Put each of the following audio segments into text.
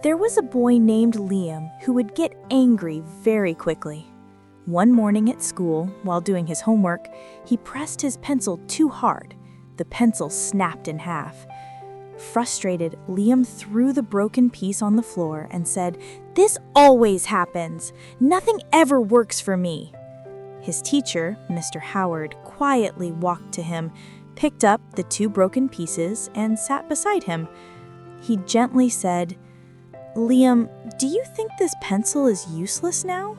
There was a boy named Liam who would get angry very quickly. One morning at school, while doing his homework, he pressed his pencil too hard. The pencil snapped in half. Frustrated, Liam threw the broken piece on the floor and said, "This always happens. Nothing ever works for me." His teacher, Mr. Howard, quietly walked to him, picked up the two broken pieces, and sat beside him. He gently said, "Liam, do you think this pencil is useless now?"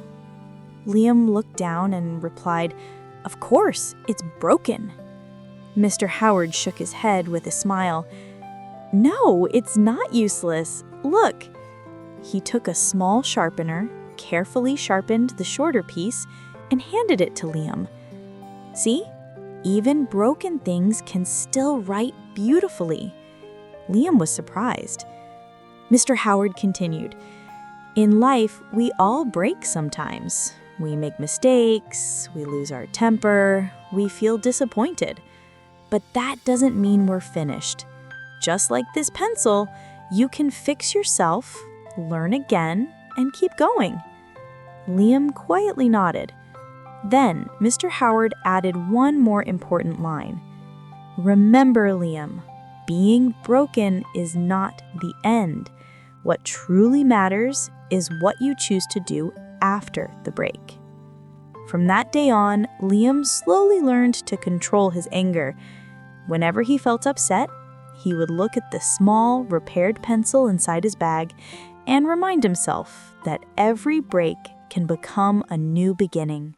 Liam looked down and replied, "Of course, it's broken." Mr. Howard shook his head with a smile. "No, it's not useless. Look." He took a small sharpener, carefully sharpened the shorter piece, and handed it to Liam. "See? Even broken things can still write beautifully." Liam was surprised. Mr. Howard continued, "In life, we all break sometimes. We make mistakes, we lose our temper, we feel disappointed. But that doesn't mean we're finished. Just like this pencil, you can fix yourself, learn again, and keep going." Liam quietly nodded. Then, Mr. Howard added one more important line. "Remember, Liam, being broken is not the end. What truly matters is what you choose to do after the break." From that day on, Liam slowly learned to control his anger. Whenever he felt upset, he would look at the small, repaired pencil inside his bag and remind himself that every break can become a new beginning.